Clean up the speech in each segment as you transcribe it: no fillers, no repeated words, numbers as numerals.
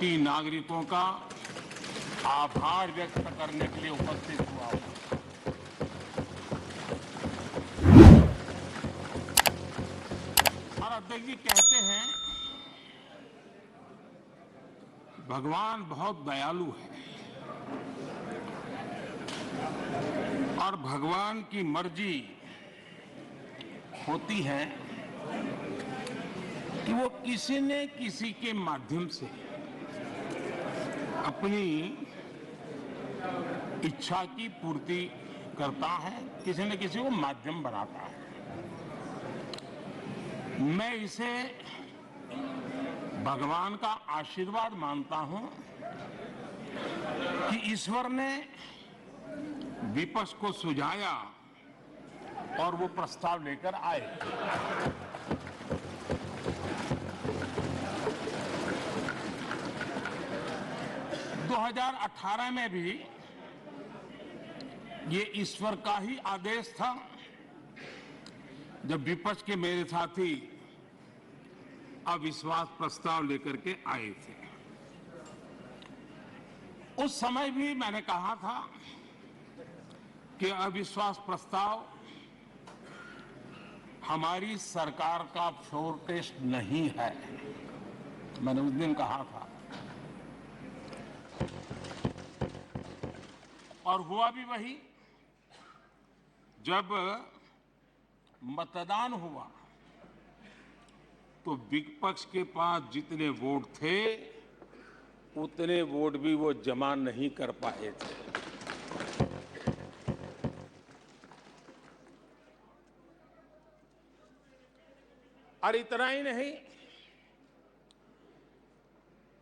कोटि नागरिकों का आभार व्यक्त करने के लिए उपस्थित हुआ हूं। और अध्यक्ष जी कहते हैं भगवान बहुत दयालु है और भगवान की मर्जी होती है कि वो किसी न किसी के माध्यम से अपनी इच्छा की पूर्ति करता है, किसी न किसी को माध्यम बनाता है। मैं इसे भगवान का आशीर्वाद मानता हूं कि ईश्वर ने विपक्ष को सुझाया और वो प्रस्ताव लेकर आए। दो 2018 में भी ये ईश्वर का ही आदेश था जब विपक्ष के मेरे साथी अविश्वास प्रस्ताव लेकर के आए थे। उस समय भी मैंने कहा था कि अविश्वास प्रस्ताव हमारी सरकार का फ्लोर टेस्ट नहीं है। मैंने उस दिन कहा था और हुआ भी वही। जब मतदान हुआ तो विपक्ष के पास जितने वोट थे उतने वोट भी वो जमा नहीं कर पाए थे। और इतना ही नहीं,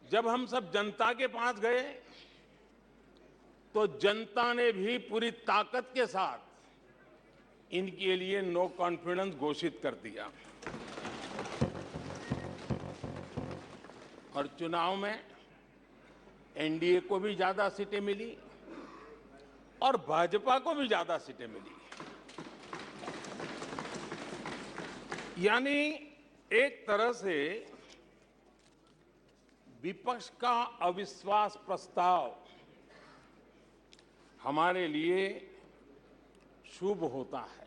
जब हम सब जनता के पास गए तो जनता ने भी पूरी ताकत के साथ इनके लिए नो कॉन्फिडेंस घोषित कर दिया। और चुनाव में एनडीए को भी ज्यादा सीटें मिली और भाजपा को भी ज्यादा सीटें मिली। यानी एक तरह से विपक्ष का अविश्वास प्रस्ताव हमारे लिए शुभ होता है।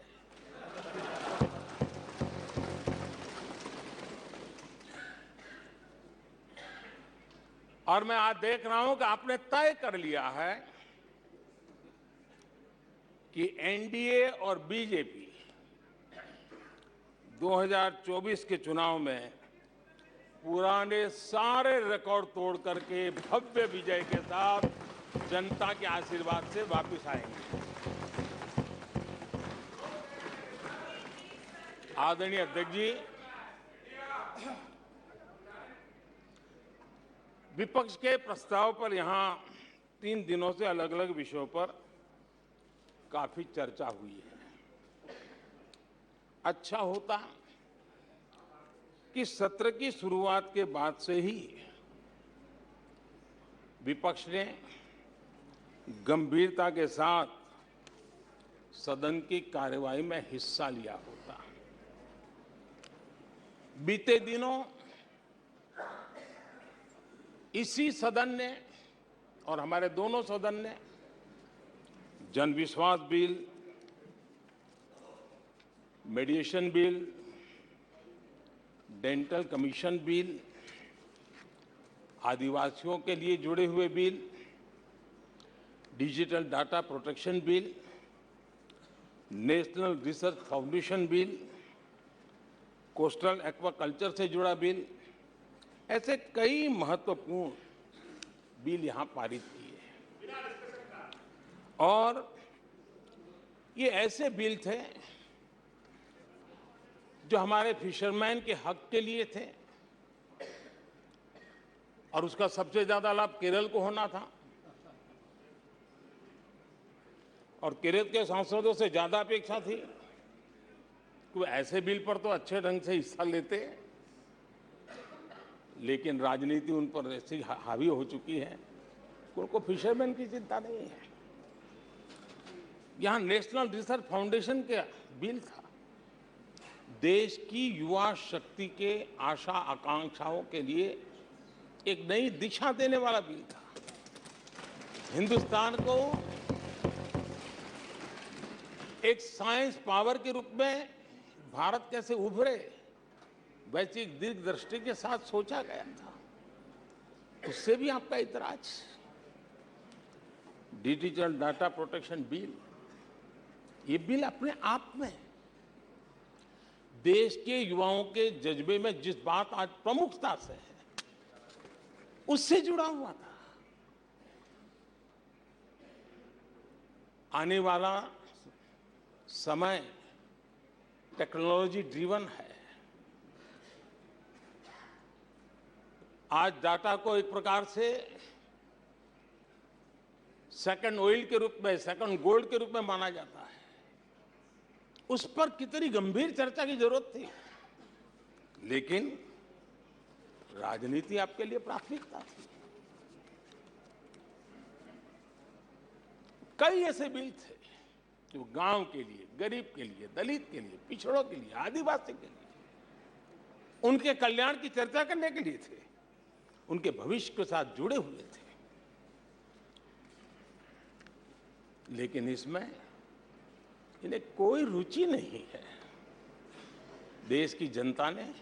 और मैं आज देख रहा हूं कि आपने तय कर लिया है कि एनडीए और बीजेपी 2024 के चुनाव में पुराने सारे रिकॉर्ड तोड़ करके भव्य विजय के साथ जनता के आशीर्वाद से वापस आएंगे। आदरणीय अध्यक्ष जी, विपक्ष के प्रस्ताव पर यहां 3 दिनों से अलग अलग विषयों पर काफी चर्चा हुई है। अच्छा होता कि सत्र की शुरुआत के बाद से ही विपक्ष ने गंभीरता के साथ सदन की कार्यवाही में हिस्सा लिया होता। बीते दिनों इसी सदन ने और हमारे दोनों सदन ने जनविश्वास bill, mediation bill, dental commission bill, आदिवासियों के लिए जुड़े हुए bill, digital data protection bill, national research foundation bill, coastal aquaculture से जुड़ा बिल, ऐसे कई महत्वपूर्ण बिल यहां पारित किए। और ये ऐसे बिल थे जो हमारे फिशरमैन के हक के लिए थे और उसका सबसे ज्यादा लाभ केरल को होना था। और केरल के सांसदों से ज्यादा अपेक्षा थी कि ऐसे बिल पर तो अच्छे ढंग से हिस्सा लेते, लेकिन राजनीति उन पर ऐसी हावी हो चुकी है कि उनको फिशरमैन की चिंता नहीं है। यहां नेशनल रिसर्च फाउंडेशन का बिल था। देश की युवा शक्ति के आशा आकांक्षाओं के लिए एक नई दिशा देने वाला बिल था। हिंदुस्तान को एक साइंस पावर के रूप में भारत कैसे उभरे, वैसी एक दीर्घदृष्टि के साथ सोचा गया था। उससे भी आपका इतराज। डिजिटल डाटा प्रोटेक्शन बिल, ये बिल अपने आप में देश के युवाओं के जज्बे में जिस बात आज प्रमुखता से है, उससे जुड़ा हुआ था। आने वाला समय टेक्नोलॉजी ड्रिवन है। आज डाटा को एक प्रकार से सेकंड ऑयल के रूप में, सेकंड गोल्ड के रूप में माना जाता है। उस पर कितनी गंभीर चर्चा की जरूरत थी, लेकिन राजनीति आपके लिए प्राथमिकता थी। कई ऐसे बिल थे जो गांव के लिए, गरीब के लिए, दलित के लिए, पिछड़ों के लिए, आदिवासी के लिए, उनके कल्याण की चर्चा करने के लिए थे, उनके भविष्य के साथ जुड़े हुए थे। लेकिन इसमें इन्हें कोई रुचि नहीं है। देश की जनता ने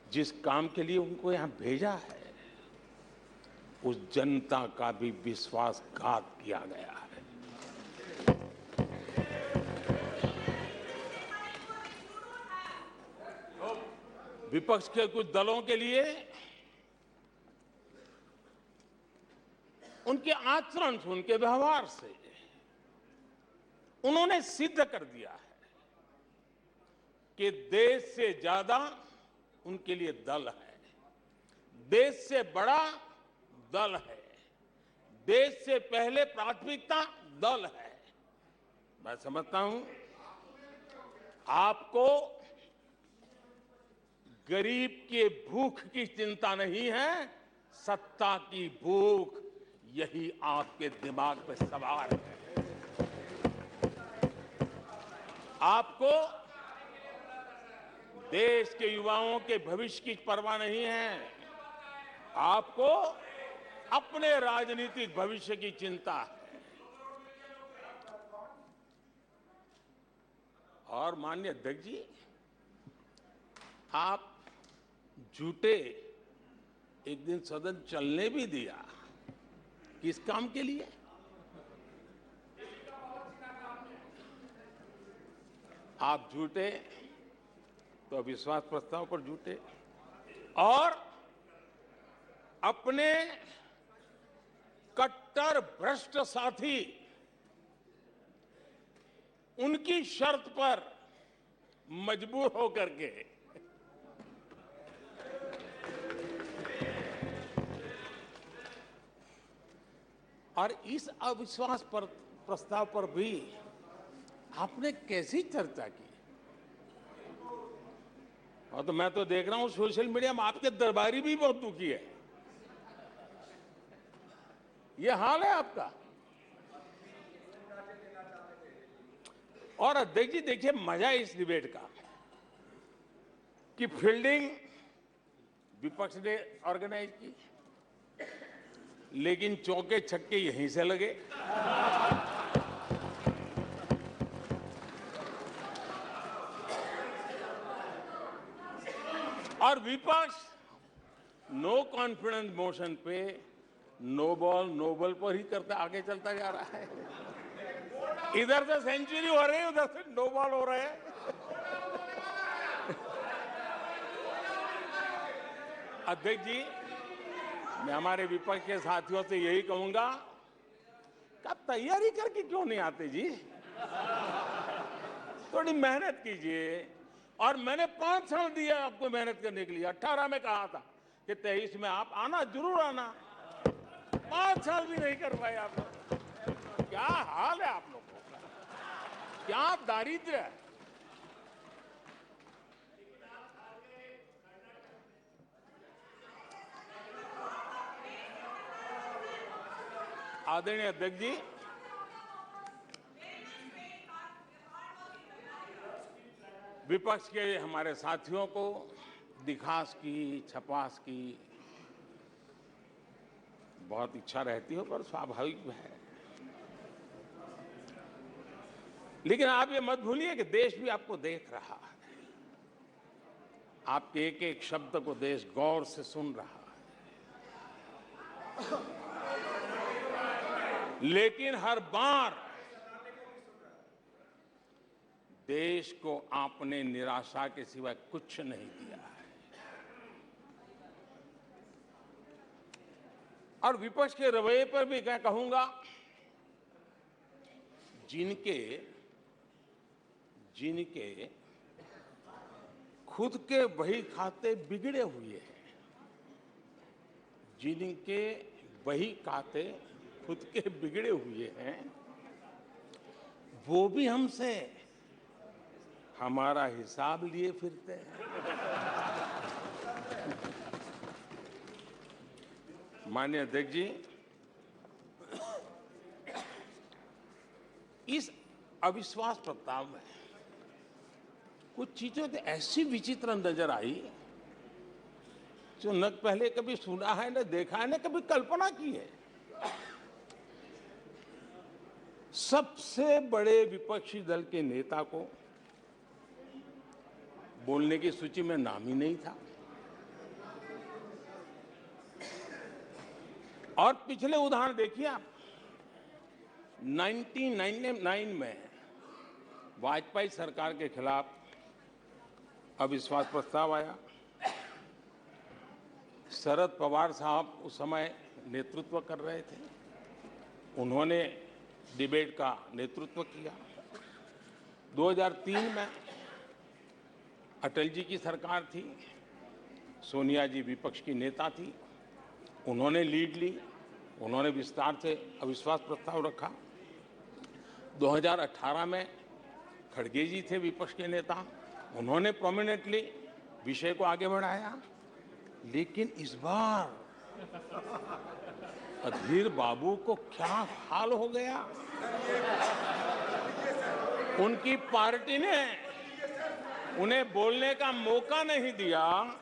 जिस काम के लिए उनको यहां भेजा है, उस जनता का भी विश्वासघात किया गया है। विपक्ष के कुछ दलों के लिए उनके आचरण से, उनके व्यवहार से उन्होंने सिद्ध कर दिया है कि देश से ज्यादा उनके लिए दल है, देश से बड़ा दल है, देश से पहले प्राथमिकता दल है। मैं समझता हूं आपको गरीब के भूख की चिंता नहीं है, सत्ता की भूख, यही आपके दिमाग पे सवार है। आपको देश के युवाओं के भविष्य की परवाह नहीं है, आपको अपने राजनीतिक भविष्य की चिंता है। और माननीय अध्यक्ष जी, आप झूठे एक दिन सदन चलने भी दिया, किस काम के लिए? आप झूठे तो अविश्वास प्रस्ताव पर झूठे, और अपने कट्टर भ्रष्ट साथी उनकी शर्त पर मजबूर होकर के और इस अविश्वास पर प्रस्ताव पर भी आपने कैसी चर्चा की? और तो मैं तो देख रहा हूं सोशल मीडिया में आपके दरबारी भी बहुत दुखी है। ये हाल है आपका। और अध्यक्ष जी देखिए, मजा इस डिबेट का कि फील्डिंग विपक्ष ने ऑर्गेनाइज की, लेकिन चौके छक्के यहीं से लगे। और विपक्ष नो कॉन्फिडेंस मोशन पे नो बॉल नो बॉल पर ही करता आगे चलता जा रहा है। इधर से सेंचुरी हो रही है, उधर से नो बॉल हो रहे हैं। अध्यक्ष जी, मैं हमारे विपक्ष के साथियों से यही कहूंगा कि आप तैयारी करके क्यों नहीं आते जी? थोड़ी मेहनत कीजिए। और मैंने 5 साल दिया आपको मेहनत करने के लिए। 18 में कहा था कि 23 में आप आना, जरूर आना। 5 साल भी नहीं कर पाए आप। क्या हाल है आप लोगों का, क्या दारिद्र्य है। आदरणीय अध्यक्ष जी, विपक्ष के हमारे साथियों को दिखास की, छपास की बहुत इच्छा रहती हो, पर स्वाभाविक है। लेकिन आप ये मत भूलिए कि देश भी आपको देख रहा है। आपके एक एक शब्द को देश गौर से सुन रहा है। लेकिन हर बार देश को आपने निराशा के सिवा कुछ नहीं दिया है। और विपक्ष के रवैये पर भी क्या कहूंगा, जिनके खुद के बही खाते बिगड़े हुए हैं, जिनके बही खाते खुद के बिगड़े हुए हैं, वो भी हमसे हमारा हिसाब लिए फिरते हैं। माननीय अध्यक्ष जी, इस अविश्वास प्रस्ताव में कुछ चीजें तो ऐसी विचित्र नजर आई जो न पहले कभी सुना है, न देखा है, न कभी कल्पना की है। सबसे बड़े विपक्षी दल के नेता को बोलने की सूची में नाम ही नहीं था। और पिछले उदाहरण देखिए आप, 1999 में वाजपेयी सरकार के खिलाफ अविश्वास प्रस्ताव आया। शरद पवार साहब उस समय नेतृत्व कर रहे थे, उन्होंने डिबेट का नेतृत्व किया। 2003 में अटल जी की सरकार थी, सोनिया जी विपक्ष की नेता थी, उन्होंने लीड ली, उन्होंने विस्तार से अविश्वास प्रस्ताव रखा। 2018 में खड़गे जी थे विपक्ष के नेता, उन्होंने प्रोमिनेंटली विषय को आगे बढ़ाया। लेकिन इस बार अधीर बाबू को क्या हाल हो गया, उनकी पार्टी ने उन्हें बोलने का मौका नहीं दिया।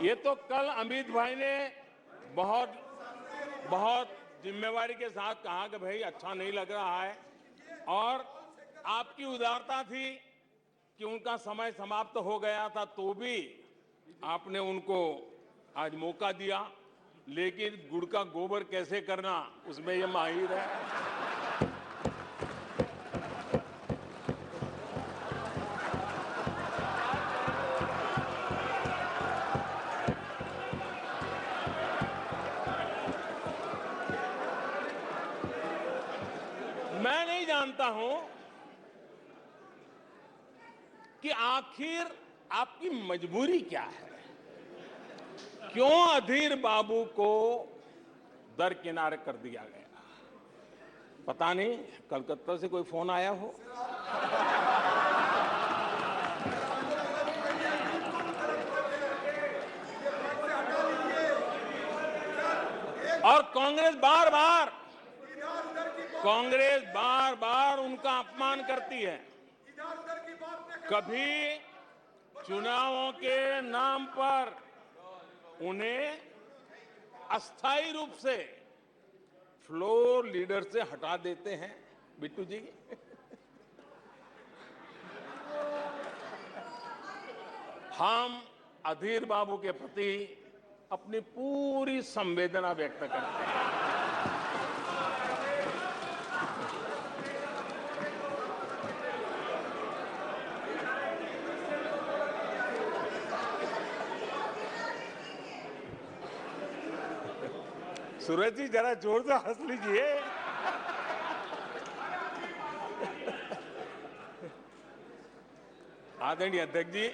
ये तो कल अमित भाई ने बहुत जिम्मेवारी के साथ कहा कि भाई अच्छा नहीं लग रहा है, और आपकी उदारता थी कि उनका समय समाप्त हो गया था तो भी आपने उनको आज मौका दिया। लेकिन गुड़ का गोबर कैसे करना, उसमें ये माहिर है। मैं नहीं जानता हूं कि आखिर आपकी मजबूरी क्या है, क्यों अधीर बाबू को दरकिनार कर दिया गया। पता नहीं कलकत्ता से कोई फोन आया हो। और कांग्रेस बार बार उनका अपमान करती है। कभी चुनावों के नाम पर उन्हें अस्थायी रूप से फ्लोर लीडर से हटा देते हैं। बिट्टू जी, हम अधीर बाबू के प्रति अपनी पूरी संवेदना व्यक्त करते हैं। सूरज जी जरा जोर से हंस लीजिए। आदरणीय अध्यक्ष जी,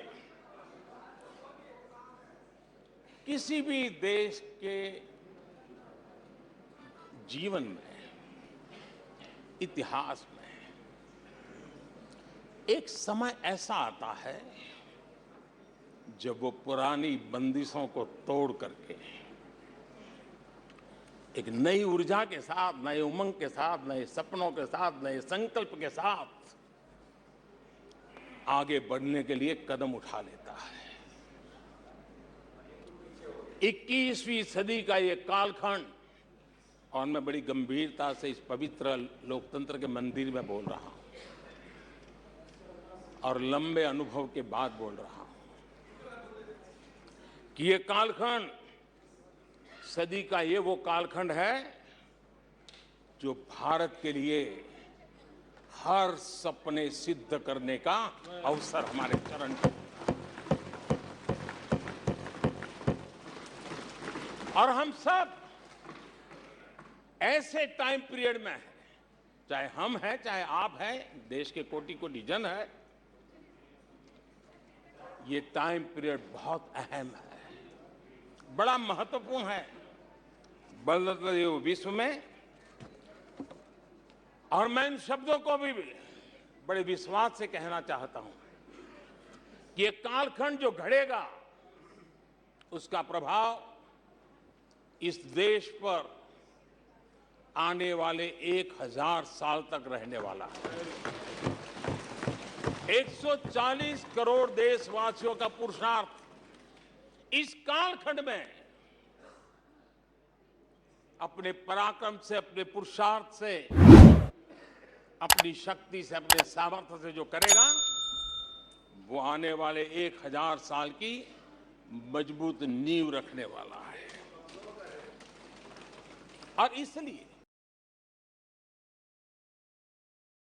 किसी भी देश के जीवन में, इतिहास में एक समय ऐसा आता है जब वो पुरानी बंदिशों को तोड़ करके एक नई ऊर्जा के साथ, नए उमंग के साथ, नए सपनों के साथ, नए संकल्प के साथ आगे बढ़ने के लिए कदम उठा लेता है। 21वीं सदी का ये कालखंड और मैं बड़ी गंभीरता से इस पवित्र लोकतंत्र के मंदिर में बोल रहा हूं और लंबे अनुभव के बाद बोल रहा हूं कि ये कालखंड सदी का ये वो कालखंड है जो भारत के लिए हर सपने सिद्ध करने का अवसर हमारे चरण में। और हम सब ऐसे टाइम पीरियड में हैं, चाहे हम हैं चाहे आप हैं, देश के कोटि कोटि जन है, ये टाइम पीरियड बहुत अहम है, बड़ा महत्वपूर्ण है बदलते हुए विश्व में। और मैं इन शब्दों को भी बड़े विश्वास से कहना चाहता हूं कि ये कालखंड जो घड़ेगा उसका प्रभाव इस देश पर आने वाले 1000 साल तक रहने वाला है। 140 करोड़ देशवासियों का पुरुषार्थ इस कालखंड में अपने पराक्रम से, अपने पुरुषार्थ से, अपनी शक्ति से, अपने सामर्थ्य से जो करेगा वो आने वाले 1000 साल की मजबूत नींव रखने वाला है। और इसलिए